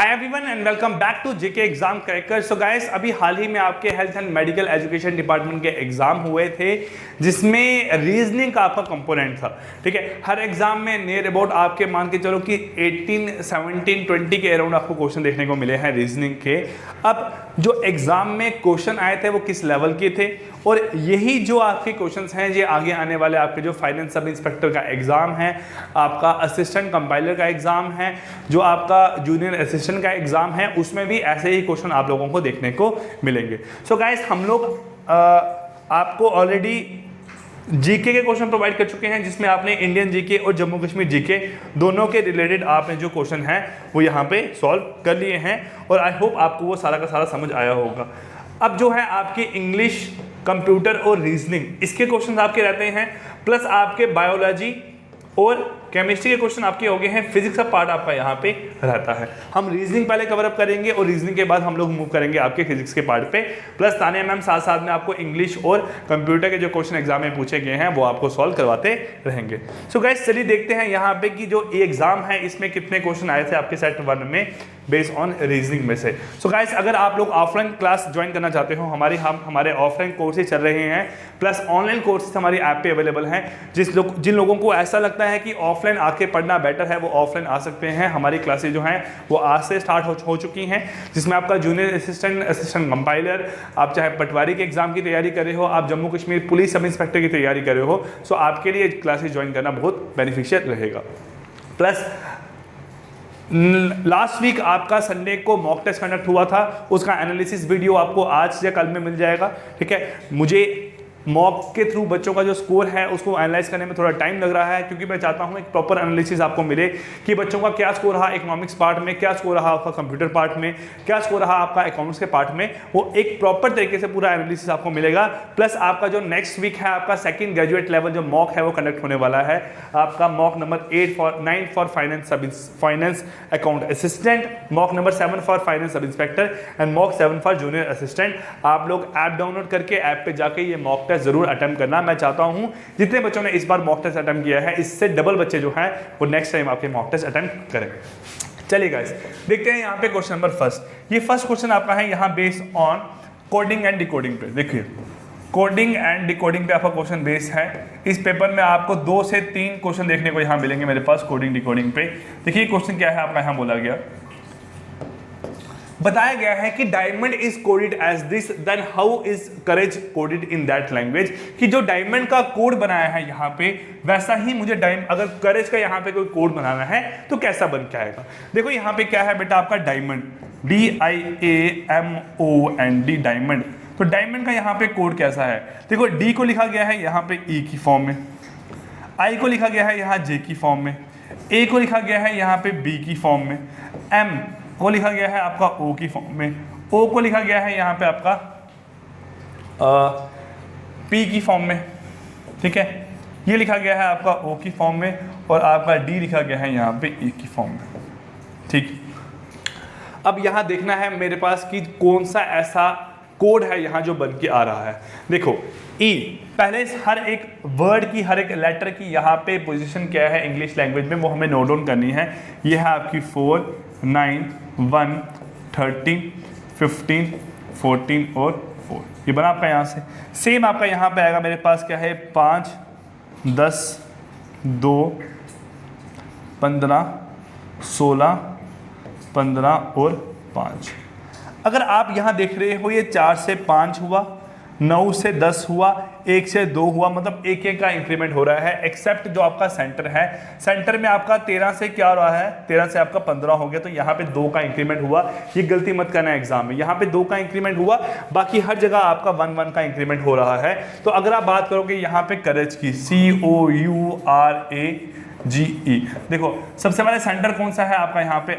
Hi everyone and welcome back to JK exam cracker. So guys, अभी हाल ही में आपके health and medical education department के एग्जाम हुए थे जिसमें रीजनिंग का आपका कंपोनेंट था। ठीक है, हर एग्जाम में नियर अबाउट आपके मान के चलो कि 18, 17, 20 के अराउंड आपको क्वेश्चन देखने को मिले हैं रीजनिंग के। अब जो एग्जाम में क्वेश्चन आए थे वो किस लेवल के थे, और यही जो आपके क्वेश्चंस हैं ये आगे आने वाले आपके जो फाइनेंस सब इंस्पेक्टर का एग्जाम है, आपका असिस्टेंट कंपाइलर का एग्जाम है, जो आपका जूनियर असिस्टेंट का एग्जाम है, उसमें भी ऐसे ही क्वेश्चन आप लोगों को देखने को मिलेंगे। सो गाइस, हम लोग आपको ऑलरेडी जीके के क्वेश्चन प्रोवाइड कर चुके हैं जिसमें आपने इंडियन जीके और जम्मू कश्मीर जीके दोनों के रिलेटेड आपने जो क्वेश्चन हैं वो यहाँ पे सॉल्व कर लिए हैं, और आई होप आपको वो सारा का सारा समझ आया होगा। अब जो है आपकी इंग्लिश, कंप्यूटर और रीजनिंग, इसके क्वेश्चन आपके रहते हैं, प्लस आपके बायोलॉजी और केमिस्ट्री के क्वेश्चन आपके हो गए हैं। फिजिक्स का पार्ट आपका यहाँ पे रहता है। हम रीजनिंग पहले कवर अप करेंगे और रीजनिंग के बाद हम लोग मूव करेंगे आपके फिजिक्स के पार्ट पे। प्लस तानिया मैम साथ साथ में आपको इंग्लिश और कंप्यूटर के जो क्वेश्चन एग्जाम में पूछे गए हैं वो आपको सॉल्व करवाते रहेंगे। सो गाइस, चलिए देखते हैं यहाँ पे कि जो एग्जाम है इसमें कितने क्वेश्चन आए थे आपके सेट 1 में बेस्ड ऑन रीजनिंग में से। सो गाइस, अगर आप लोग ऑफलाइन क्लास ज्वाइन करना चाहते हो, हमारे ऑफलाइन कोर्सेज चल रहे हैं, प्लस ऑनलाइन कोर्सेज हमारी ऐप पे अवेलेबल हैं। जिन लोगों को ऐसा लगता है कि ऑफलाइन आके पढ़ना बेटर है वो ऑफलाइन आ सकते हैं। हमारी क्लासेज जो हैं वो आज से स्टार्ट हो चुकी हैं, जिसमें आपका जूनियर असिस्टेंट कंपाइलर, आप चाहे पटवारी के एग्जाम की तैयारी कर रहे हो, आप Jammu Kashmir police sub inspector की तैयारी कर रहे हो, सो आपके लिए क्लासेज ज्वाइन करना बहुत बेनिफिशियल रहेगा। प्लस लास्ट वीक आपका संडे को मॉक टेस्ट कंडक्ट हुआ था, उसका एनालिसिस वीडियो आपको आज या कल में मिल जाएगा। ठीक है, मुझे मॉक के थ्रू बच्चों का जो स्कोर है उसको एनालाइज करने में थोड़ा टाइम लग रहा है, क्योंकि मैं चाहता हूं एक प्रॉपर एनालिसिस आपको मिले कि बच्चों का क्या स्कोर रहा इकोनॉमिक्स पार्ट में, क्या स्कोर रहा आपका कंप्यूटर पार्ट में, क्या स्कोर रहा आपका अकाउंट्स के पार्ट में। वो एक प्रॉपर तरीके से पूरा एनालिसिस आपको मिलेगा। प्लस आपका जो नेक्स्ट वीक है आपका सेकंड ग्रेजुएट लेवल जो मॉक है वो कंडक्ट होने वाला है। आपका mock number 9 for finance account assistant, mock number 7 for finance sub inspector and mock 7 for junior assistant. आप लोग ऐप डाउनलोड करके ऐप पे जाके ये मॉक टेस्ट जरूर अटेम्प्ट करना। मैं चाहता हूं जितने बच्चों ने इस बार मॉक टेस्ट अटेम्प्ट किया है इससे डबल बच्चे जो हैं वो नेक्स्ट टाइम आपके मॉक टेस्ट अटेम्प्ट करें। चलिए गाइस, देखते हैं यहाँ पे क्वेश्चन नंबर फर्स्ट। ये फर्स्ट क्वेश्चन आपका है यहाँ based on coding and decoding पे। देखिए, कोडिंग एंड डिकोडिंग पे आपका क्वेश्चन बेस है। इस पेपर में आपको 2 से 3 क्वेश्चन देखने को यहाँ मिलेंगे मेरे पास कोडिंग डिकोडिंग पे। देखिए क्वेश्चन क्या है आपका, यहाँ बोला गया, बताया गया है कि diamond is coded as this, then how is courage coded in that language. कि जो डायमंड का कोड बनाया है यहाँ पे वैसा ही मुझे अगर करेज का यहाँ पे कोई कोड बनाना है तो कैसा बन के आएगा। देखो यहाँ पे क्या है बेटा आपका डायमंड, DIAMOND डायमंड। तो डायमंड का यहाँ पे कोड कैसा है, देखो D को लिखा गया है यहाँ पे E की फॉर्म में, I को लिखा गया है यहाँ J की फॉर्म में, A को लिखा गया है यहाँ पे B की फॉर्म में, M को लिखा गया है आपका O की फॉर्म में, O को लिखा गया है यहाँ पे आपका P की फॉर्म में। ठीक है, ये लिखा गया है आपका O की फॉर्म में, और आपका D लिखा गया है यहाँ पे E की फॉर्म में। ठीक, अब यहाँ देखना है मेरे पास कि कौन सा ऐसा कोड है यहाँ जो बन के आ रहा है। देखो E, पहले हर एक वर्ड की, हर एक लेटर की यहाँ पे पोजीशन क्या है इंग्लिश लैंग्वेज में वो हमें नोट डाउन करनी है। ये है आपकी 4, 9, 1, 13, 15, 14 और 4। ये बना आपका यहाँ से। सेम आपका यहाँ पे आएगा मेरे पास क्या है 5, 10, 2, 15, 16, 15 और 5। अगर आप यहाँ देख रहे हो ये 4 से 5 हुआ, 9 से 10 हुआ, 1 से 2 हुआ, मतलब एक एक का इंक्रीमेंट हो रहा है। एक्सेप्ट जो आपका सेंटर है, सेंटर में आपका 13 से क्या हो रहा है, 13 से आपका 15 हो गया, तो यहाँ पे 2 का इंक्रीमेंट हुआ। ये गलती मत करना एग्जाम में, यहाँ पे 2 का इंक्रीमेंट हुआ, बाकी हर जगह आपका 1 का इंक्रीमेंट हो रहा है। तो अगर आप बात करोगे यहाँ पे करेज की, COURAGE, देखो सबसे पहले सेंटर कौन सा है आपका यहाँ पे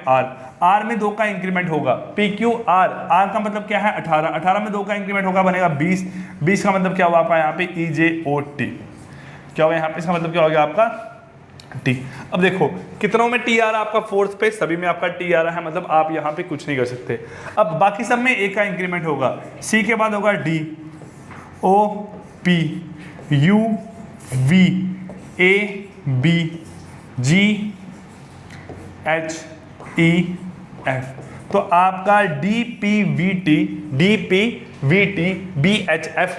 R में 2 का इंक्रीमेंट होगा। PQR, R का मतलब क्या है 18, 18 में 2 का इंक्रीमेंट होगा बनेगा 20, 20 का मतलब क्या हुआ आपका यहाँ पे EJOT, क्या हुआ यहाँ पे, इसका मतलब क्या हो गया आपका T। अब देखो कितनों में T आ रहा है आपका, फोर्थ पे सभी में आपका T आ रहा है, मतलब आप यहाँ पे कुछ नहीं कर सकते। अब बाकी सब में A का इंक्रीमेंट होगा, C के बाद होगा D, O, P, U, V, A, B, G, H, E, F। तो आपका DPVT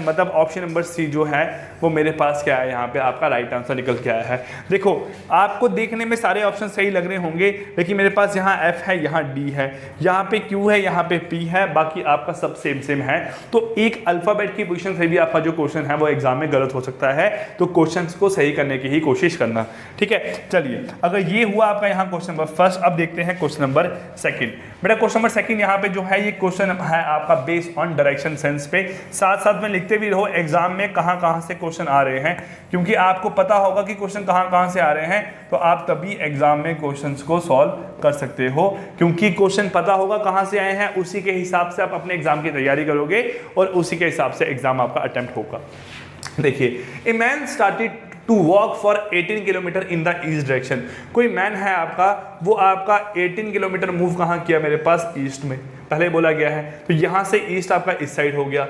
मतलब ऑप्शन नंबर सी जो है वो मेरे पास क्या है, यहाँ पे आपका राइट आंसर निकल के आया है। देखो आपको देखने में सारे ऑप्शन सही लग रहे होंगे, लेकिन मेरे पास यहाँ F है, यहाँ D है, यहाँ पे Q है, यहाँ पे P है, बाकी आपका सब सेम सेम है। तो एक अल्फाबेट की पोजीशन से भी आपका जो क्वेश्चन है वो एग्जाम में गलत हो सकता है, तो क्वेश्चन को सही करने की ही कोशिश करना, ठीक है। चलिए अगर ये हुआ आपका यहाँ क्वेश्चन नंबर फर्स्ट, अब देखते हैं क्वेश्चन नंबर सेकंड। बेटा क्वेश्चन नंबर सेकंड यहाँ पे जो है ये क्वेश्चन है आपका बेस्ड ऑन डायरेक्शन सेंस पे। साथ साथ में लिखते भी रहो एग्जाम में कहाँ से क्वेश्चन आ रहे हैं, क्योंकि आपको पता होगा कि क्वेश्चन कहाँ से आ रहे हैं, तो आप तभी एग्जाम में क्वेश्चंस को सॉल्व कर सकते हो, क्योंकि क्वेश्चन पता होगा कहाँ से आए हैं, उसी के हिसाब से आप अपने एग्जाम की तैयारी करोगे और उसी के हिसाब से एग्जाम आपका अटेम्प्ट होगा। देखिए, a man started to walk for 18 kilometre in the east direction. कोई मैन है आपका, वो आपका 18 किलोमीटर मूव कहाँ किया, मेरे पास ईस्ट में पहले बोला गया है, तो यहाँ से ईस्ट आपका इस साइड हो गया।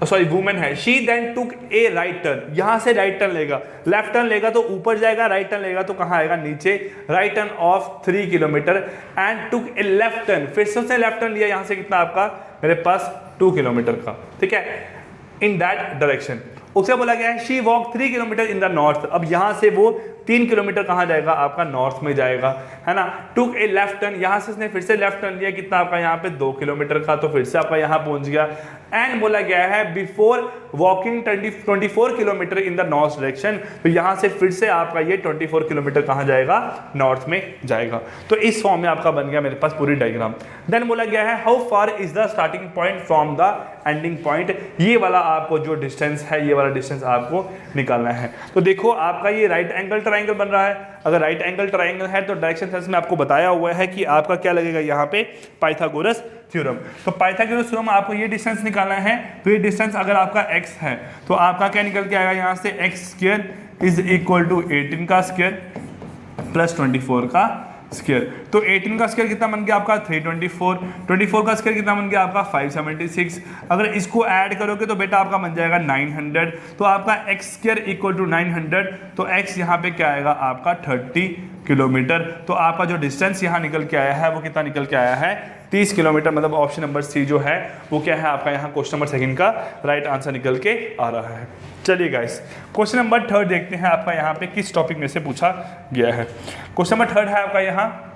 वुमेन है, she then took a right turn, यहाँ से राइट टर्न लेगा, लेफ्ट टर्न लेगा तो ऊपर जाएगा, राइट टर्न लेगा तो कहाँ आएगा, नीचे। Right turn off 3 kilometre and took A left turn, फिर से उसने लेफ्ट टर्न लिया, यहाँ से कितना आपका मेरे पास 2 किलोमीटर का, ठीक है, इन दैट डायरेक्शन। उससे बोला गया है she walk 3 kilometre in the north, अब यहाँ से वो 3 किलोमीटर कहाँ जाएगा, आपका नॉर्थ में जाएगा, है ना। टुक ए लेफ्ट टर्न, यहाँ से उसने फिर से लेफ्ट टर्न लिया, कितना आपका यहाँ पे 2 किलोमीटर का, तो फिर से आपका यहाँ पहुंच गया। एंड बोला गया है before walking 24 kilometre in the north direction, तो यहाँ से फिर से आपका ये 24 किलोमीटर कहाँ जाएगा, नॉर्थ में जाएगा। तो इस फॉर्म में आपका बन गया मेरे पास पूरी डायग्राम। देन बोला गया है how far is the starting point from the ending point, ये वाला आपको जो डिस्टेंस है, ये वाला डिस्टेंस आपको निकालना है। तो देखो आपका ये राइट एंगल ट्राइंगल बन रहा है, अगर राइट एंगल ट्राइंगल है तो डायरेक्शन सेंस में आपको बताया हुआ है कि आपका क्या लगेगा यहाँ पे, पाइथागोरस थ्योरम। तो पाइथागोरस थ्योरम आपको ये डिस्टेंस निकालना है, तो ये डिस्टेंस अगर आपका x है तो आपका क्या निकल के आएगा, यहाँ से x square is equal to 18 का स्क्वायर प्लस 24 का स्क्वायर। तो 18 का स्क्वायर कितना बन गया आपका 324, 24 का स्क्वायर कितना बन गया आपका 576। अगर इसको ऐड करोगे तो बेटा आपका बन जाएगा 900, तो आपका x स्क्वायर इक्वल टू 900, तो x यहाँ पे क्या आएगा आपका 30 किलोमीटर। तो आपका जो डिस्टेंस यहाँ निकल के आया है वो कितना निकल के आया है, 30 किलोमीटर, मतलब ऑप्शन नंबर सी जो है वो क्या है आपका यहाँ क्वेश्चन नंबर सेकंड का राइट आंसर निकल के आ रहा है। चलिए गाइस क्वेश्चन नंबर थर्ड देखते हैं आपका यहाँ पे किस टॉपिक में से पूछा गया है। क्वेश्चन नंबर थर्ड है आपका यहाँ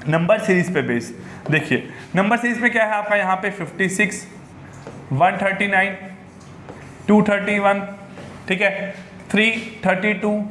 नंबर सीरीज पे बेस। देखिए नंबर सीरीज में क्या है आपका यहाँ पे 56, 139, 231, ठीक है, 332,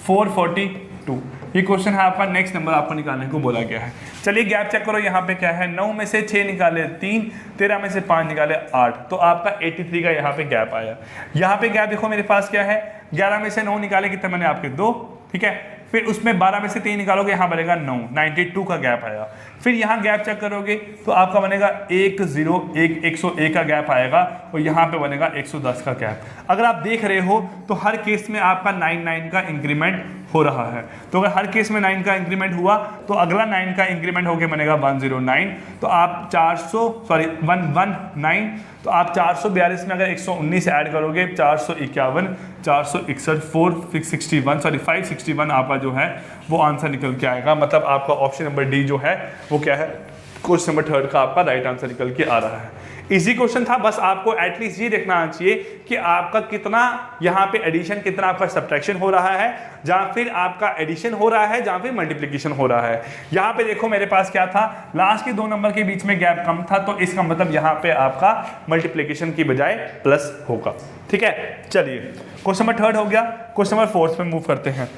442, ये क्वेश्चन है आपका। नेक्स्ट नंबर आपको निकालने को बोला गया है। चलिए गैप चेक करो, यहाँ पे क्या है, 9 में से 6 निकाले 3, 13 में से 5 निकाले 8, तो आपका 83 का यहाँ पे गैप आया। यहाँ पे गैप देखो मेरे पास क्या है, 11 में से 9 निकाले कितने मैंने आपके 2, ठीक है, फिर उसमें 12 में से 3 निकालोगे, यहाँ बनेगा 9, 92 का गैप आया। फिर यहाँ गैप चेक करोगे तो आपका बनेगा 101 का गैप आएगा, और यहाँ पे बनेगा 110 का गैप। अगर आप देख रहे हो तो हर केस में आपका 9 का इंक्रीमेंट हो रहा है, तो अगर हर केस में 9 का इंक्रीमेंट हुआ तो अगला 9 का इंक्रीमेंट होके बनेगा 109, तो आप 119, तो आप 442 में अगर 119 ऐड करोगे 451, 461, 561 आपका जो है वो आंसर निकल के आएगा। मतलब आपका ऑप्शन नंबर डी जो है वो क्या है, क्वेश्चन नंबर थर्ड का आपका राइट आंसर निकल के आ रहा है। इजी क्वेश्चन था, बस आपको एटलीस्ट ये देखना आना चाहिए कि आपका कितना यहाँ पे एडिशन, कितना आपका सब्ट्रैक्शन हो रहा है, जहाँ फिर आपका एडिशन हो रहा है, जहाँ फिर मल्टीप्लिकेशन हो रहा है। यहाँ पे देखो मेरे पास क्या था, लास्ट के 2 नंबर के बीच में गैप कम था, तो इसका मतलब यहाँ पे आपका मल्टीप्लिकेशन की बजाय प्लस होगा, ठीक है। चलिए क्वेश्चन नंबर थर्ड हो गया, क्वेश्चन नंबर फोर्थ में मूव करते हैं।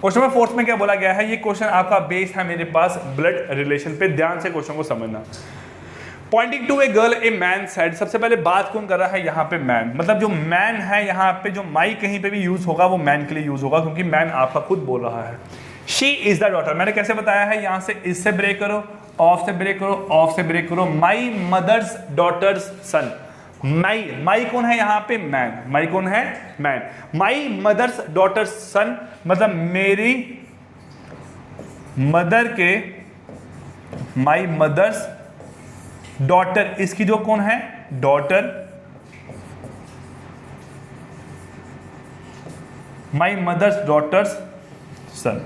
क्वेश्चन नंबर फोर्थ में क्या बोला गया है, ये क्वेश्चन आपका बेस है मेरे पास ब्लड रिलेशन पे, ध्यान से क्वेश्चन को समझना। Pointing to a girl a man said, सबसे पहले बात कौन कर रहा है यहाँ पे, मैन, मतलब जो मैन है यहाँ पे, जो माई कहीं पे भी यूज होगा वो मैन के लिए यूज होगा, क्योंकि मैन आपका खुद बोल रहा है। शी इज द डॉटर, मैंने कैसे बताया है, यहाँ से इससे ब्रेक करो, ऑफ से ब्रेक करो, ऑफ से ब्रेक करो, माई मदर्स डॉटर्स सन। माई कौन है यहाँ पे, मैन, माई कौन है, मैन। माई मदर्स डॉटर्स सन मतलब मेरी मदर के, माई मदर्स डॉटर, इसकी जो कौन है, डॉटर, माई मदर्स डॉटर्स सन।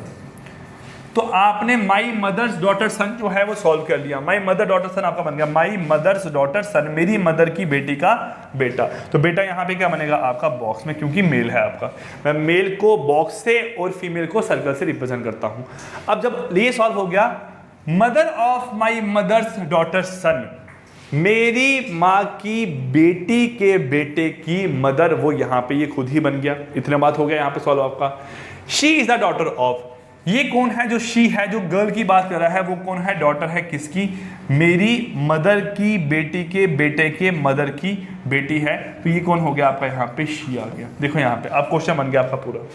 तो आपने माई मदर्स डॉटर सन जो है वो सॉल्व कर लिया। माई मदर डॉटर सन आपका बन गया माई मदर्स डॉटर सन, मेरी मदर की बेटी का बेटा। तो बेटा यहाँ पे क्या बनेगा आपका बॉक्स में, क्योंकि मेल है आपका। मैं मेल को बॉक्स से और फीमेल को सर्कल से रिप्रेजेंट करता हूँ। अब जब ये सॉल्व हो गया, mother of my mother's daughter son, मेरी माँ की बेटी के बेटे की मदर, वो यहाँ पे ये खुद ही बन गया। इतना बात हो गया यहाँ पे सॉल्व आपका। She is the daughter of, ये कौन है जो शी है, जो गर्ल की बात कर रहा है, वो कौन है, डॉटर है किसकी, मेरी मदर की बेटी के बेटे के मदर की बेटी है। तो ये कौन हो गया आपका यहाँ पे, शी आ गया। देखो यहाँ पे अब क्वेश्चन बन गया आपका पूरा।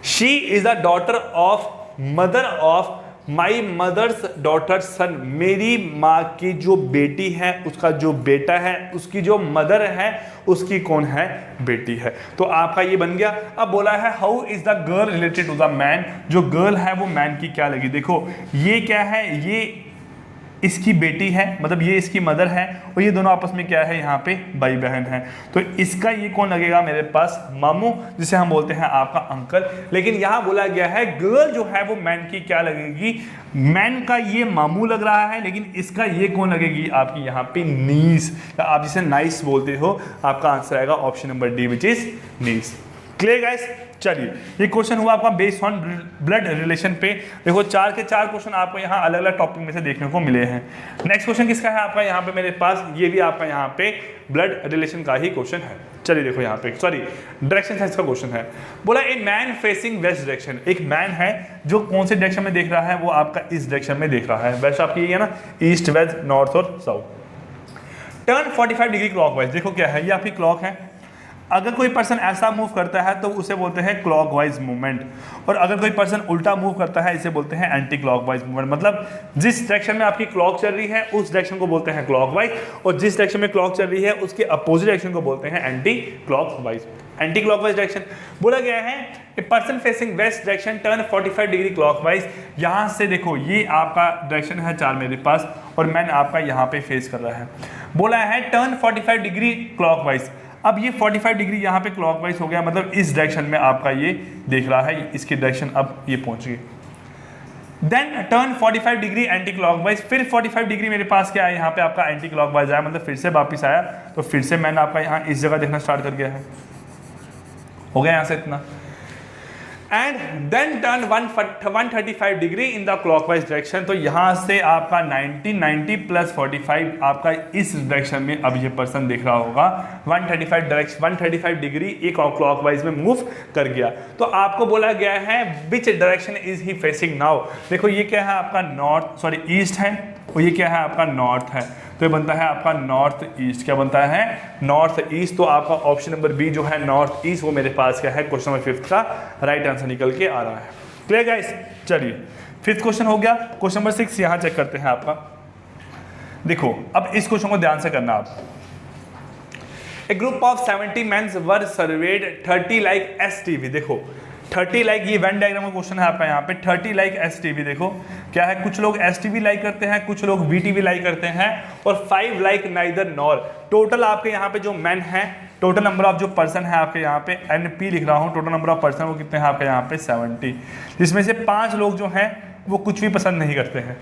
She is the daughter of mother of my mother's daughter son, मेरी माँ की जो बेटी है उसका जो बेटा है, उसकी जो मदर है उसकी कौन है, बेटी है। तो आपका ये बन गया। अब बोला है how is the girl related to the man, जो गर्ल है वो मैन की क्या लगी। देखो ये क्या है, ये इसकी बेटी है, मतलब ये इसकी मदर है, और ये दोनों आपस में क्या है यहाँ पे भाई बहन है। तो इसका ये कौन लगेगा मेरे पास, मामू, जिसे हम बोलते हैं आपका अंकल। लेकिन यहाँ बोला गया है गर्ल जो है वो मैन की क्या लगेगी, मैन का ये मामू लग रहा है, लेकिन इसका ये कौन लगेगी आपकी यहाँ पे नीस, आप जिसे नाइस बोलते हो। आपका आंसर आएगा option number D which is niece. Clear guys. चलिए ये क्वेश्चन हुआ आपका बेस्ड ऑन ब्लड रिलेशन पे। देखो 4 के 4 क्वेश्चन आपको यहाँ अलग अलग टॉपिक में से देखने को मिले हैं। नेक्स्ट क्वेश्चन किसका है आपका यहाँ पे मेरे पास, ये भी आपका यहाँ पे ब्लड रिलेशन का ही क्वेश्चन है। चलिए देखो यहाँ पे, सॉरी डायरेक्शन साइंस का क्वेश्चन है। बोला a man facing west direction, एक मैन है जो कौन से डायरेक्शन में देख रहा है, वो आपका इस डायरेक्शन में देख रहा है। वेस्ट आपकी ये है ना, ईस्ट वेस्ट नॉर्थ और साउथ। टर्न 45 डिग्री क्लॉकवाइज, देखो क्या है, ये आपकी क्लॉक है। अगर कोई पर्सन ऐसा मूव करता है तो उसे बोलते हैं क्लॉकवाइज मूवमेंट, और अगर कोई पर्सन उल्टा मूव करता है इसे बोलते हैं एंटी क्लॉकवाइज मूवमेंट। मतलब जिस डायरेक्शन में आपकी क्लॉक चल रही है उस डायरेक्शन को बोलते हैं क्लॉकवाइज, और जिस डायरेक्शन में क्लॉक चल रही है उसके अपोजिट डायरेक्शन को बोलते हैं anti clockwise. Anti clockwise direction बोला गया है a person facing west direction turn 45 degree clockwise. यहाँ से देखो ये आपका डायरेक्शन है 4 मेरे पास, और मैन आपका यहाँ पे फेस कर रहा है। बोला है टर्न 45 डिग्री क्लॉकवाइज। अब ये 45 डिग्री यहाँ पे क्लॉकवाइज हो गया, मतलब इस डायरेक्शन में आपका ये देख रहा है, इसकी डायरेक्शन अब ये पहुंच गई। Then turn 45 degree anti clockwise, फिर 45 डिग्री मेरे पास क्या है यहाँ पे आपका एंटी क्लॉकवाइज आया, मतलब फिर से वापिस आया। तो फिर से मैंने आपका यहाँ इस जगह देखना स्टार्ट कर गया है, हो गया यहाँ से इतना। And then turn 135 degree in the clockwise direction. तो यहाँ से आपका 90 प्लस 45 आपका इस डायरेक्शन में अब ये पर्सन देख रहा होगा 135 डिग्री एक क्लॉकवाइज में मूव कर गया। तो आपको बोला गया है which direction is he facing now. देखो ये क्या है आपका नॉर्थ, सॉरी ईस्ट है, और ये क्या है आपका नॉर्थ है। तो ये बनता है आपका नॉर्थ ईस्ट। क्या बनता है, नॉर्थ ईस्ट। तो आपका ऑप्शन नंबर बी जो है नॉर्थ ईस्ट, वो मेरे पास क्या है क्वेश्चन नंबर 5 का राइट आंसर निकल के आ रहा है। Clear guys. चलिए 5th क्वेश्चन हो गया। क्वेश्चन नंबर 6 यहाँ चेक करते हैं आपका। देखो अब इस क्वेश्चन को ध्यान से करना आप। A group of 70 mens were surveyed 30 like STV। देखो 30 लाइक, ये वेन डायग्राम का क्वेश्चन है आपका यहाँ पे। 30 लाइक STV, देखो क्या है, कुछ लोग STV लाइक करते हैं, कुछ लोग VTV लाइक करते हैं, और 5 लाइक नाइदर नॉर। टोटल आपके यहाँ पे जो मैन है, टोटल नंबर ऑफ जो पर्सन है आपके यहाँ पे NP लिख रहा हूँ, टोटल नंबर ऑफ पर्सन वो कितने हैं आपके यहाँ पे 70, जिसमें से 5 लोग जो हैं वो कुछ भी पसंद नहीं करते हैं,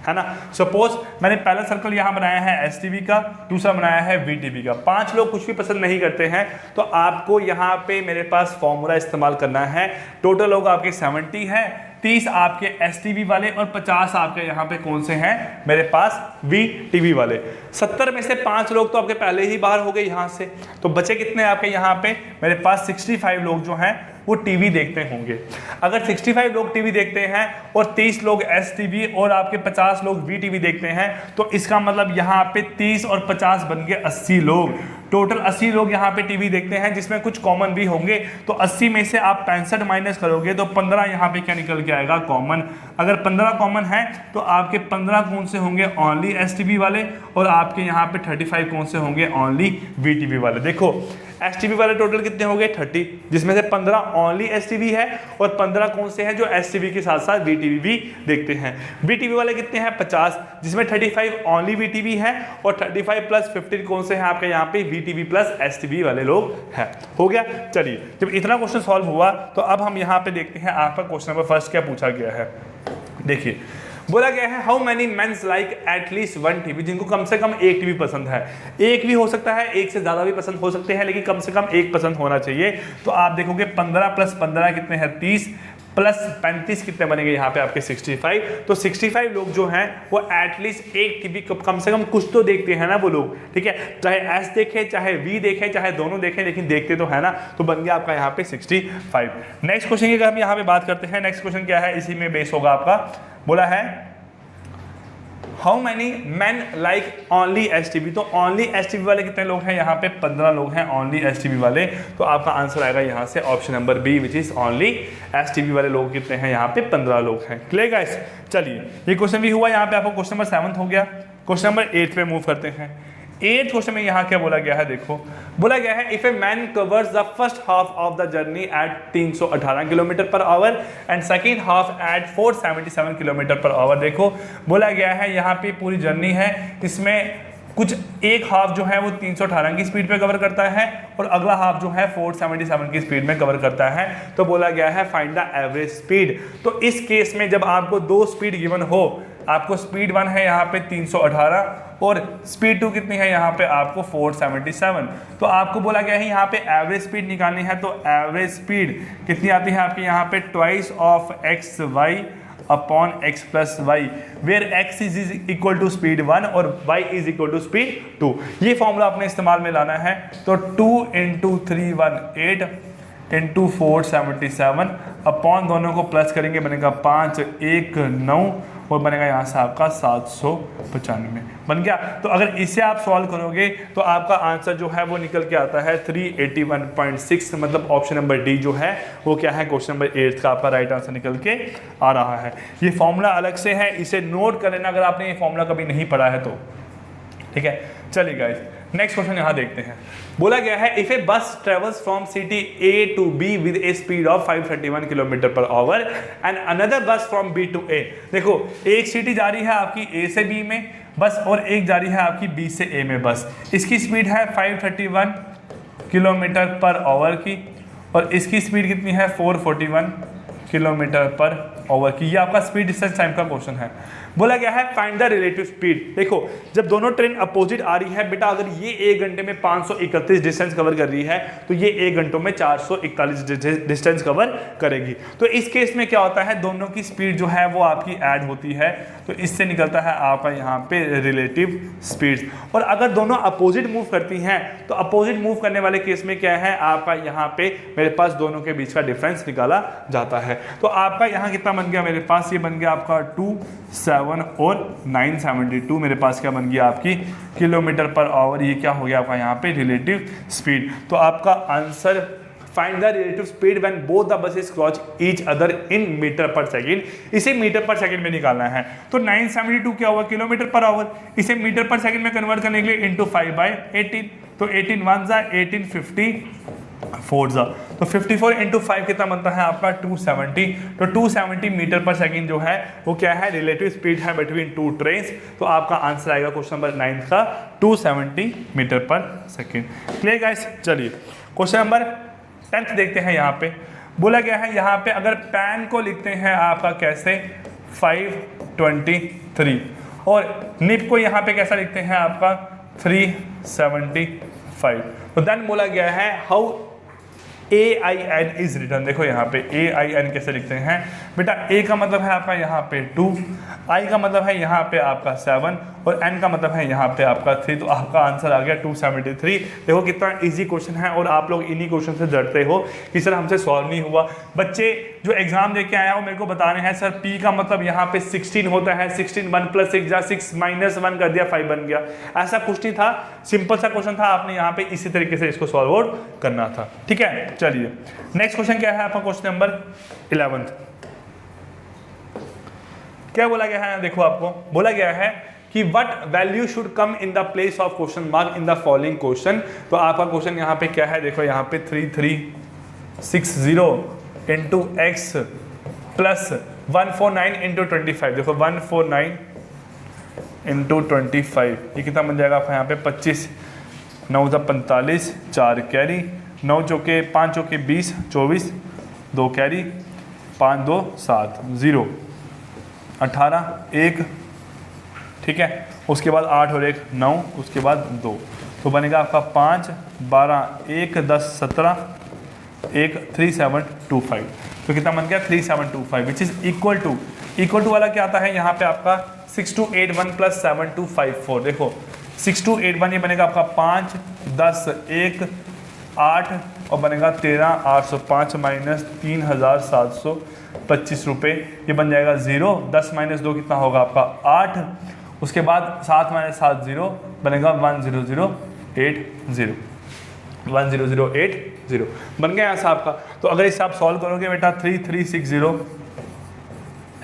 है ना। सपोज मैंने पहला सर्कल यहाँ बनाया है STV का, दूसरा बनाया है VTV का। 5 लोग कुछ भी पसंद नहीं करते हैं, तो आपको यहाँ पे मेरे पास फॉर्मूला इस्तेमाल करना है। टोटल लोग आपके 70 है, 30 आपके STV वाले, और 50 आपके यहाँ पे कौन से हैं मेरे पास VTV वाले। 70 में से 5 लोग तो आपके पहले ही बाहर हो गए यहाँ से, तो बचे कितने आपके यहाँ पे मेरे पास 65 लोग जो हैं वो टीवी देखते होंगे। अगर 65 लोग टीवी देखते हैं और 30 लोग STV और आपके 50 लोग VTV देखते हैं, तो इसका मतलब यहाँ पे 30 और 50 बन गए 80 लोग। टोटल 80 लोग यहाँ पे टीवी देखते हैं, जिसमें कुछ कॉमन भी होंगे। तो 80 में से आप 65 माइनस करोगे तो 15 यहाँ पे क्या निकल के आएगा, कॉमन। अगर 15 कॉमन है तो आपके 15 कौन से होंगे, ओनली STV वाले, और आपके यहाँ पे 35 कौन से होंगे, ओनली VTV वाले। देखो एसटीवी वाले टोटल कितने हो गए 30, जिसमें से 15 ओनली एसटीवी है और 15 कौन से हैं जो एसटीवी के साथ साथ वीटीवी भी देखते हैं। वीटीवी वाले कितने हैं 50, जिसमें 35 ओनली वीटीवी है और 35 प्लस 15 कौन से हैं आपके यहाँ पे वीटीवी प्लस एसटीवी वाले लोग हैं। हो गया। चलिए, जब इतना क्वेश्चन सॉल्व हुआ तो अब हम यहाँ पे देखते हैं आपका क्वेश्चन नंबर फर्स्ट क्या पूछा गया है। देखिए, बोला गया है how many mens like at least 1 TV, जिनको कम से कम एक टीवी पसंद है। एक भी हो सकता है, एक से ज्यादा भी पसंद हो सकते हैं, लेकिन कम से कम एक पसंद होना चाहिए। तो आप देखोगे 15 प्लस 15 कितने हैं 30 प्लस 35 कितने बनेंगे यहाँ पे आपके 65। तो 65 लोग जो हैं वो एटलीस्ट एक टीवी कम से कम कुछ तो देखते हैं ना वो लोग, ठीक है, चाहे एस देखें चाहे वी देखें चाहे दोनों देखें, लेकिन देखते तो है ना। तो बन गया आपका यहाँ पे 65। नेक्स्ट क्वेश्चन की अगर हम यहाँ पे बात करते हैं, नेक्स्ट क्वेश्चन क्या है, इसी में बेस होगा आपका। बोला है how many man like only STV, तो ओनली एसटीवी वाले कितने लोग हैं यहाँ पे 15 लोग हैं ओनली एसटीवी वाले। तो आपका आंसर आएगा यहाँ से option number B which is only STV वाले लोग कितने हैं यहाँ पे 15 लोग हैं। Clear guys. चलिए, ये क्वेश्चन भी हुआ यहाँ पे आपको, क्वेश्चन नंबर 7 हो गया। क्वेश्चन नंबर 8 पे मूव करते हैं। 8 क्वेश्चन में यहाँ क्या बोला गया है, देखो बोला गया है if a man covers the first half of the journey at 318 kilometre per hour and second half at 477 kilometre per hour. देखो बोला गया है यहाँ पे पूरी जर्नी है, इसमें कुछ एक हाफ जो है वो 318 की स्पीड पे कवर करता है और अगला हाफ जो है 477 की स्पीड में कवर करता है। तो बोला गया है फाइंड द एवरेज स्पीड। तो इस केस में जब आपको दो स्पीड गिवन हो, आपको स्पीड 1 है यहाँ पे 318 और स्पीड 2 कितनी है यहाँ पे आपको 477। तो आपको बोला गया है यहाँ पे एवरेज स्पीड निकालनी है। तो एवरेज स्पीड कितनी आती है आपके यहाँ पे twice of x y upon x plus y, where x is equal to speed 1 और y is equal to speed 2। ये फॉर्मूला अपने इस्तेमाल में लाना है। तो 2 × 318 × 477 अपॉन दोनों को प्लस करेंगे बनेगा 519 और बनेगा यहाँ से आपका 795 बन गया। तो अगर इसे आप सॉल्व करोगे तो आपका आंसर जो है वो निकल के आता है 381.6। मतलब ऑप्शन नंबर डी जो है वो क्या है, क्वेश्चन नंबर 8 का आपका राइट आंसर निकल के आ रहा है। ये फॉर्मूला अलग से है, इसे नोट कर लेना अगर आपने ये फॉर्मूला कभी नहीं पढ़ा है तो, ठीक है। चलिए गाइस, नेक्स्ट क्वेश्चन यहाँ देखते हैं। बोला गया है if a bus travels from city A to B with a speed of 531 kilometre per hour and another bus from B to A. देखो, एक सिटी जा रही है आपकी ए से बी में बस और एक जा रही है आपकी बी से ए में बस। इसकी स्पीड है 531 किलोमीटर पर आवर की और इसकी स्पीड कितनी है 441 किलोमीटर पर आवर की। ये आपका स्पीड डिस्टेंस टाइम का क्वेश्चन है। बोला गया है फाइंड द रिलेटिव स्पीड। देखो, जब दोनों ट्रेन अपोजिट आ रही है बेटा, अगर ये 1 घंटे में 531 डिस्टेंस कवर कर रही है तो ये 1 घंटों में 441 डिस्टेंस कवर करेगी। तो इस केस में क्या होता है, दोनों की स्पीड जो है वो आपकी ऐड होती है, तो इससे निकलता है आपका यहाँ पे रिलेटिव स्पीड। और अगर दोनों अपोजिट मूव करती हैं तो अपोजिट मूव करने वाले केस में क्या है, आपका यहाँ पे मेरे पास दोनों के बीच का डिफरेंस निकाला जाता है। तो आपका यहाँ कितना बन गया, मेरे पास ये बन गया आपका 2, 7 और 972 मेरे पास क्या बन गया आपकी किलोमीटर पर आवर। ये क्या हो गया आपका यहाँ पे रिलेटिव स्पीड। तो आपका answer find the relative speed when both the buses cross each other in metre per second. इसे मीटर पर सेकंड में निकालना है। तो 972 क्या हुआ किलोमीटर पर आवर, इसे मीटर पर सेकंड में कन्वर्ट करने के लिए इंटू 5/18। तो 18 1 जा 18 50 4 जा, तो 54 इंटू 5 कितना बनता है आपका 270। तो 270 मीटर पर सेकंड जो है वो क्या है, रिलेटिव स्पीड है बिटवीन टू ट्रेन्स। तो आपका आंसर आएगा क्वेश्चन नंबर 9 का 270 metre per second. Clear guys. चलिए क्वेश्चन नंबर 10 देखते हैं। यहाँ पे बोला गया है, यहाँ पे अगर पैन को लिखते हैं आपका कैसे 523 और निप को यहाँ पे कैसा लिखते हैं आपका 375। तो देन बोला गया है हाउ AIN इज रिटर्न। देखो यहाँ पे AIN कैसे लिखते हैं बेटा, A का मतलब है आपका यहाँ पे 2, I का मतलब है यहाँ पे आपका 7 और N का मतलब है यहाँ पे आपका 3। तो आपका आंसर आ गया 273। देखो कितना इजी क्वेश्चन है और आप लोग इन्हीं क्वेश्चन से डरते हो कि सर हमसे सॉल्व नहीं हुआ। बच्चे जो एग्जाम दे के आया हो मेरे को बता रहे हैं सर P का मतलब यहाँ पे 16 होता है, 16 1 + 6 जा 6 -1 कर दिया 5 बन गया। ऐसा कुछ नहीं था, सिंपल सा क्वेश्चन था, आपने यहाँ पे इसी तरीके से इसको सॉल्व आउट करना था। ठीक है, चलिए नेक्स्ट क्वेश्चन क्या है आपका, क्वेश्चन नंबर 11। क्या बोला गया है, देखो आपको बोला गया है कि what value should come in the place of question mark in the following question. तो आपका क्वेश्चन यहाँ पे क्या है, देखो यहाँ पे 3360 इंटू एक्स प्लस 149 इंटू 25, देखो 149 इंटू 25, ये कितना बन जाएगा आपका यहाँ पे 25, 9 45, 4 कैरी, 9 चौके 5 चौके 20, 24, 2 कैरी, 5 2 7, 0 18 1, ठीक है। उसके बाद 8 और 1 9, उसके बाद 2, तो बनेगा आपका 5 12 1 10 17 1 3725, तो कितना बन गया 3725 विच इज इक्वल टू वाला क्या आता है यहाँ पे आपका 6281 प्लस 7254, देखो 6281 ये बनेगा आपका 5 10 1 8 और बनेगा 13 805 माइनस 3725 रुपये, ये बन जाएगा 0, 10 माइनस 2 कितना होगा आपका 8, उसके बाद 7 माइनस 7 0 बनेगा 10080 10080 बन गया यहाँ से आपका। तो अगर इसे आप सॉल्व करोगे बेटा 3360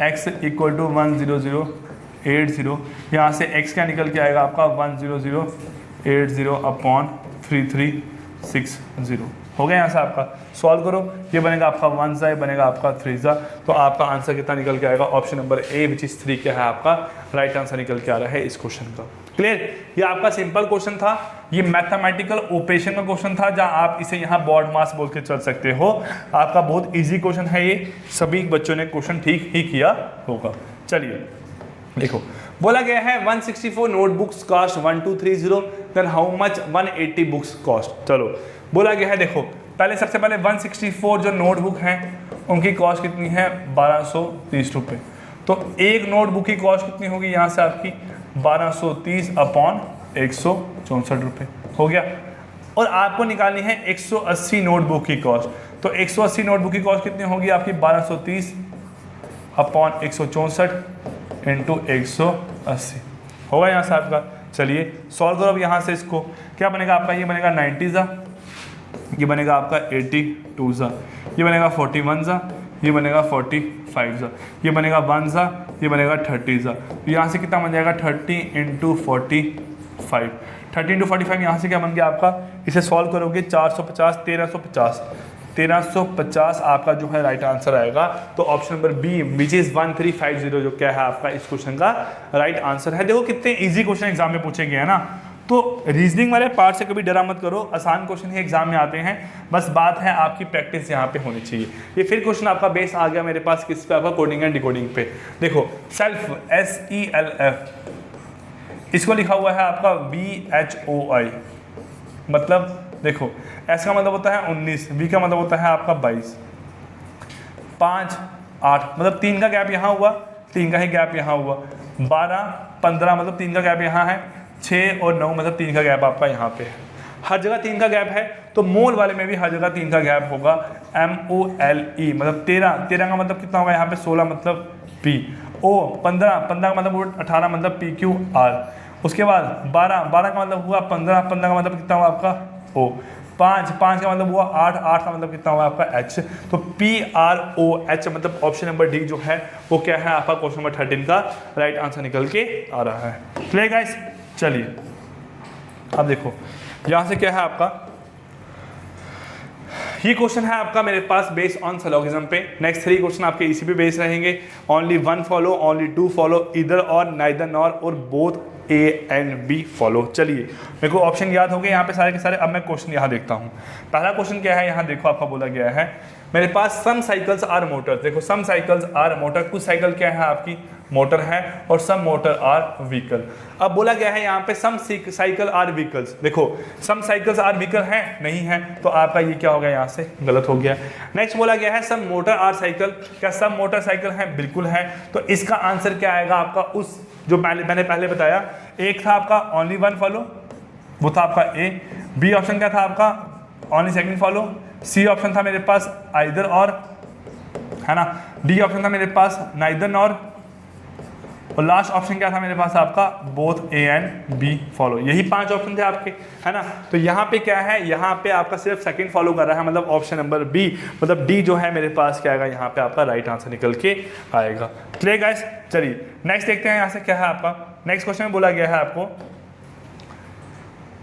x इक्वल टू 10080, यहाँ से x क्या निकल के आएगा आपका 10080 अपॉन 3360, हो गया यहाँ से आपका। सॉल्व करो, ये बनेगा आपका 1 ज़ा, ये बनेगा आपका 3 ज़ा, तो आपका आंसर कितना निकल के आएगा, option number A which is 3 क्या है आपका राइट आंसर निकल के आ रहा है इस क्वेश्चन का। क्लियर, ये आपका सिंपल क्वेश्चन था, ये मैथमेटिकल ऑपरेशन का क्वेश्चन था, जहां आप इसे यहाँ बॉड मास बोल के चल सकते हो। आपका बहुत इजी क्वेश्चन है ये, सभी बच्चों ने क्वेश्चन ठीक ही किया होगा। चलिए देखो, बोला गया है 164 notebooks cost 1230, then how much 180 books cost. चलो बोला गया है, देखो पहले सबसे पहले 164 जो नोटबुक हैं उनकी कॉस्ट कितनी है 1230 रुपये, तो एक नोटबुक की कॉस्ट कितनी होगी यहाँ से आपकी 1230 अपॉन 164 रुपये, हो गया। और आपको निकालनी है 180 नोटबुक की कॉस्ट, तो 180 नोटबुक की कॉस्ट कितनी होगी आपकी 1230 अपॉन 164 इंटू 180, होगा यहाँ से आपका। चलिए सॉल्व करो अब यहाँ से, इसको क्या बनेगा आपका, ये बनेगा 90 ज़ा, ये बनेगा आपका 82 ज़ा, ये बनेगा 41 ज़ा, ये बनेगा 45 ज़ा, ये बनेगा 1 ज़ा, ये बनेगा 30 ज़ा, तो यहाँ से कितना बन जाएगा 30 इंटू 45, 30 इंटू 45 यहाँ से क्या बन गया आपका, इसे सॉल्व करोगे 450 1350 आपका जो है राइट आंसर आएगा। तो option number B which is 1350 जो क्या है आपका इस क्वेश्चन का राइट आंसर है। देखो कितने इजी क्वेश्चन एग्जाम में पूछे गए हैं ना, तो रीजनिंग वाले पार्ट से कभी डरा मत करो, आसान क्वेश्चन ही एग्जाम में आते हैं, बस बात है आपकी प्रैक्टिस यहाँ पे होनी चाहिए। ये फिर क्वेश्चन आपका बेस आ गया मेरे पास किस पे, आपका कोडिंग एंड डिकोडिंग पे। देखो सेल्फ SELF, इसको लिखा हुआ है आपका VHOI, मतलब देखो S का मतलब होता है 19, V का मतलब होता है आपका 22, 5 8 मतलब 3 का गैप यहाँ हुआ, 3 का ही गैप यहाँ हुआ, 12 15 मतलब 3 का गैप यहाँ है, 6 और 9 मतलब 3 का गैप आपका यहाँ पे है। हर जगह 3 का गैप है, तो मोल वाले में भी हर जगह 3 का गैप होगा। MOLE मतलब 13 का मतलब कितना होगा यहाँ पे 16 मतलब P, O 15 का मतलब 18 मतलब PQR, उसके बाद 12 का मतलब हुआ 15 का मतलब कितना हुआ आपका O, 5 का मतलब हुआ 8 का मतलब कितना हुआ आपका H, तो PROH मतलब ऑप्शन नंबर डी जो है वो क्या है आपका क्वेश्चन नंबर 13 का राइट आंसर निकल के आ रहा है। क्लियर गाइस, चलिए अब देखो यहाँ से क्या है आपका, ये क्वेश्चन है आपका मेरे पास बेस्ड ऑन सिलोगिज्म पे। नेक्स्ट 3 क्वेश्चन आपके इसी पे बेस्ड रहेंगे, ओनली 1 फॉलो, ओनली 2 फॉलो, इधर और, नाइदर नॉर और both A and B follow. चलिए मेरे को ऑप्शन याद हो गए यहाँ पे सारे के सारे। अब मैं क्वेश्चन यहाँ देखता हूँ, पहला क्वेश्चन क्या है यहाँ देखो, आपका बोला गया है मेरे पास सम साइकिल्स आर मोटर। देखो सम साइकिल्स आर मोटर, कुछ साइकिल क्या है आपकी मोटर है और सम मोटर आर व्हीकल। अब बोला गया है यहाँ पे सम साइकिल आर व्हीकल्स, देखो सम साइकिल्स आर व्हीकल है नहीं है, तो आपका ये क्या हो गया यहाँ से गलत हो गया। नेक्स्ट बोला गया है सम मोटर आर साइकिल, क्या सम मोटर साइकिल है, बिल्कुल है, तो इसका आंसर क्या आएगा आपका उस जो मैंने पहले बताया। एक था आपका ओनली 1 फॉलो, वो था आपका A, B ऑप्शन क्या था आपका only second follow, C option था मेरे पास आइदर और, है ना, D ऑप्शन था मेरे पास नाइदर नॉर, और लास्ट ऑप्शन क्या था मेरे पास आपका, both A and B follow, यही 5 ऑप्शन थे आपके, है ना। तो यहाँ पे क्या है, यहाँ पे आपका सिर्फ सेकंड फॉलो कर रहा है, मतलब ऑप्शन नंबर बी, मतलब डी जो है मेरे पास क्या आएगा, यहाँ पे आपका राइट आंसर निकल के आएगा। Clear guys. चलिए नेक्स्ट देखते हैं यहाँ से क्या है आपका। नेक्स्ट क्वेश्चन में बोला गया है आपको,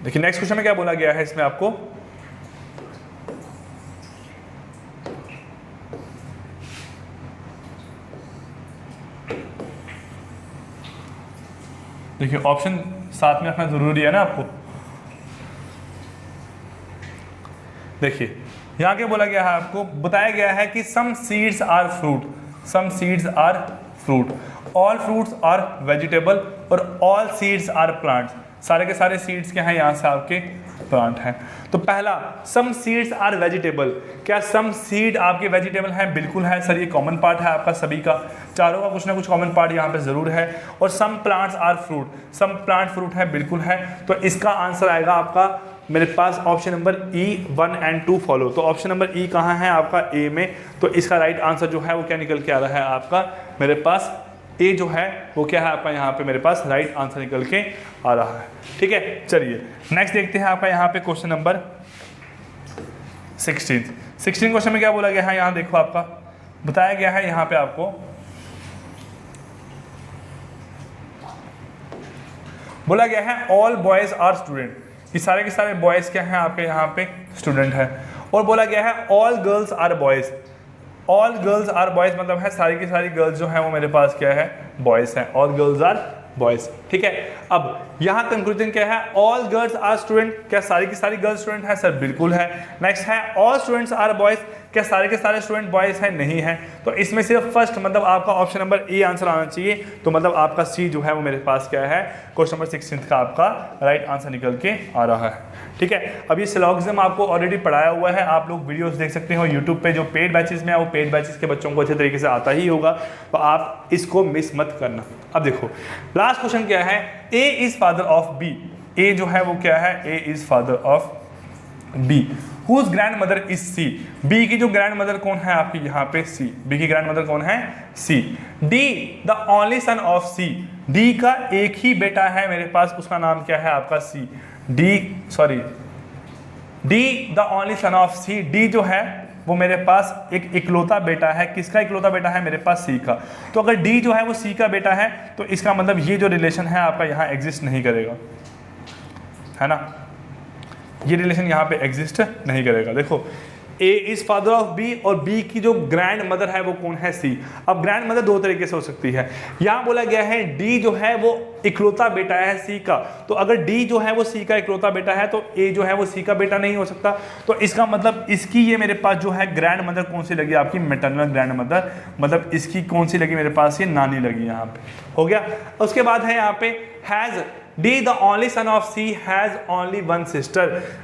देखिए नेक्स्ट क्वेश्चन में क्या बोला गया है इसमें आपको, देखिए ऑप्शन साथ में रखना जरूरी है ना आपको। देखिए यहाँ क्या बोला गया है आपको, बताया गया है कि some seeds are fruit, some seeds are fruit, all fruits are vegetable और ऑल सीड्स आर प्लांट्स, सारे के सारे सीड्स क्या हैं यहाँ से आपके प्लांट हैं। तो पहला सम सीड्स आर वेजिटेबल, क्या सम सीड आपके वेजिटेबल हैं? बिल्कुल है सर, ये कॉमन पार्ट है आपका सभी का, चारों का कुछ ना कुछ कॉमन पार्ट यहाँ पे जरूर है। और some plants are fruit, some plant fruit है, बिल्कुल है। तो इसका आंसर आएगा आपका मेरे पास option number E 1 and 2 follow. तो ऑप्शन नंबर ई कहाँ है आपका, ए में, तो इसका राइट आंसर जो है वो क्या निकल के आ रहा है आपका मेरे पास, ए जो है वो क्या है आपका यहाँ पे मेरे पास राइट आंसर निकल के आ रहा है। ठीक है, चलिए नेक्स्ट देखते हैं आपका यहाँ पे क्वेश्चन नंबर 16 क्वेश्चन में क्या बोला गया है, यहाँ देखो आपका बताया गया है यहाँ पे आपको, बोला गया है ऑल बॉयज आर स्टूडेंट, ये सारे के सारे बॉयज क्या हैं आपके यहाँ पे स्टूडेंट है। और बोला गया है all girls are boys, all girls are boys मतलब है सारी की सारी गर्ल्स जो है वो मेरे पास क्या है, बॉयज हैं, ऑल गर्ल्स आर बॉयज। ठीक है, अब यहाँ कंक्लूजन क्या है, ऑल गर्ल्स आर स्टूडेंट, क्या सारी की सारी गर्ल्स स्टूडेंट है? सर बिल्कुल है। नेक्स्ट है ऑल स्टूडेंट्स आर बॉयज, क्या सारे के सारे स्टूडेंट बॉयज हैं? नहीं है। तो इसमें सिर्फ फर्स्ट मतलब आपका ऑप्शन नंबर ए आंसर आना चाहिए। तो मतलब आपका सी जो है वो मेरे पास क्या है, क्वेश्चन नंबर 16 का आपका राइट आंसर निकल के आ रहा है। ठीक है, अब ये सिलॉगिज्म आपको ऑलरेडी पढ़ाया हुआ है, आप लोग वीडियोस देख सकते हो यूट्यूब पे, जो पेड बैचेस में है वो पेड बैचेस के बच्चों को अच्छे तरीके से आता ही होगा, तो आप इसको मिस मत करना। अब देखो लास्ट क्वेश्चन क्या है, A is father of B, A जो है वो क्या है, A is father of B, whose grandmother is C, B की जो ग्रैंड मदर कौन है आपकी यहाँ पे, सी, बी की ग्रैंड मदर कौन है, C. D the only son of C, D का एक ही बेटा है मेरे पास, उसका नाम क्या है आपका, C. D the only son of C, D जो है वो मेरे पास एक इकलौता बेटा है, किसका इकलौता बेटा है मेरे पास, सी का। तो अगर डी जो है वो सी का बेटा है तो इसका मतलब ये जो रिलेशन है आपका यहाँ एग्जिस्ट नहीं करेगा, है ना, ये रिलेशन यहाँ पे एग्जिस्ट नहीं करेगा। देखो ए इज फादर ऑफ बी और बी की जो ग्रैंड मदर है वो कौन है, सी। अब ग्रैंड मदर दो तरीके से हो सकती है, यहाँ बोला गया है डी जो है वो इकलौता बेटा है सी का, तो अगर डी जो है वो सी का इकलौता बेटा है तो ए जो है वो सी का बेटा नहीं हो सकता। तो इसका मतलब इसकी ये मेरे पास जो है ग्रैंड मदर कौन सी लगी आपकी, मैटरनल ग्रैंड मदर, मतलब इसकी कौन सी लगी मेरे पास, ये नानी लगी यहाँ पे, हो गया। उसके बाद है यहाँ पे has D the only son of C has only one sister,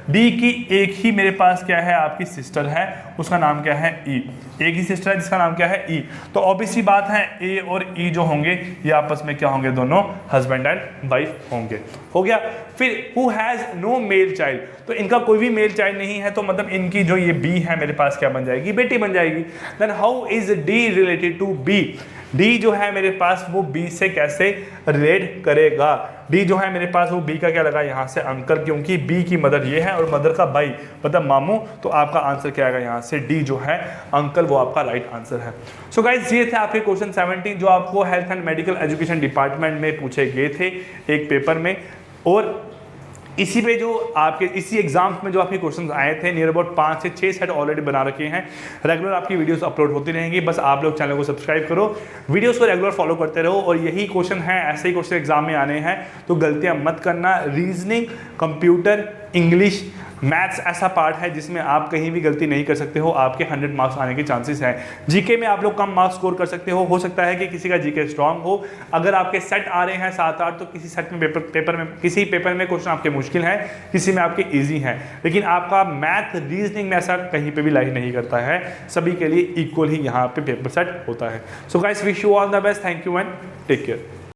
D की एक ही मेरे पास क्या है आपकी सिस्टर है, उसका नाम क्या है, E, एक ही सिस्टर है जिसका नाम क्या है, E। तो ऑब्वियस सी बात है A और E जो होंगे ये आपस में क्या होंगे, दोनों हस्बैंड एंड वाइफ होंगे, हो गया। फिर who has no male child, तो इनका कोई भी मेल चाइल्ड नहीं है, तो मतलब इनकी जो ये B है मेरे पास क्या बन जाएगी, बेटी बन जाएगी। Then how is D related to B, D जो है मेरे पास वो बी से कैसे रिलेट करेगा, डी जो है मेरे पास वो बी का क्या लगा यहाँ से, अंकल, क्योंकि बी की मदर ये है और मदर का भाई मतलब मामू, तो आपका आंसर क्या आएगा यहाँ से, डी जो है अंकल, वो आपका राइट आंसर है। सो गाइस ये थे आपके क्वेश्चन 17 जो आपको health and medical education department में पूछे गए थे एक पेपर में, और इसी पे जो आपके इसी एग्जाम्स में जो आपके क्वेश्चंस आए थे नियर अबाउट 5 से 6 सेट ऑलरेडी बना रखे हैं। रेगुलर आपकी वीडियोस अपलोड होती रहेंगी, बस आप लोग चैनल को सब्सक्राइब करो, वीडियोस को रेगुलर फॉलो करते रहो, और यही क्वेश्चन है, ऐसे ही क्वेश्चन एग्जाम में आने हैं, तो गलतियां मत करना। रीजनिंग, कंप्यूटर, इंग्लिश, मैथ्स ऐसा पार्ट है जिसमें आप कहीं भी गलती नहीं कर सकते हो, आपके 100 मार्क्स आने के चांसेस हैं। जीके में आप लोग कम मार्क्स स्कोर कर सकते हो सकता है कि किसी का जीके स्ट्रांग हो, अगर आपके सेट आ रहे हैं 7-8 तो किसी सेट में किसी पेपर में क्वेश्चन आपके मुश्किल है, किसी में आपके ईजी हैं, लेकिन आपका मैथ रीजनिंग में ऐसा कहीं पे भी लाइक नहीं करता है, सभी के लिए इक्वल ही यहाँ पे पेपर सेट होता है। So guys wish you all the best, thank you and take care.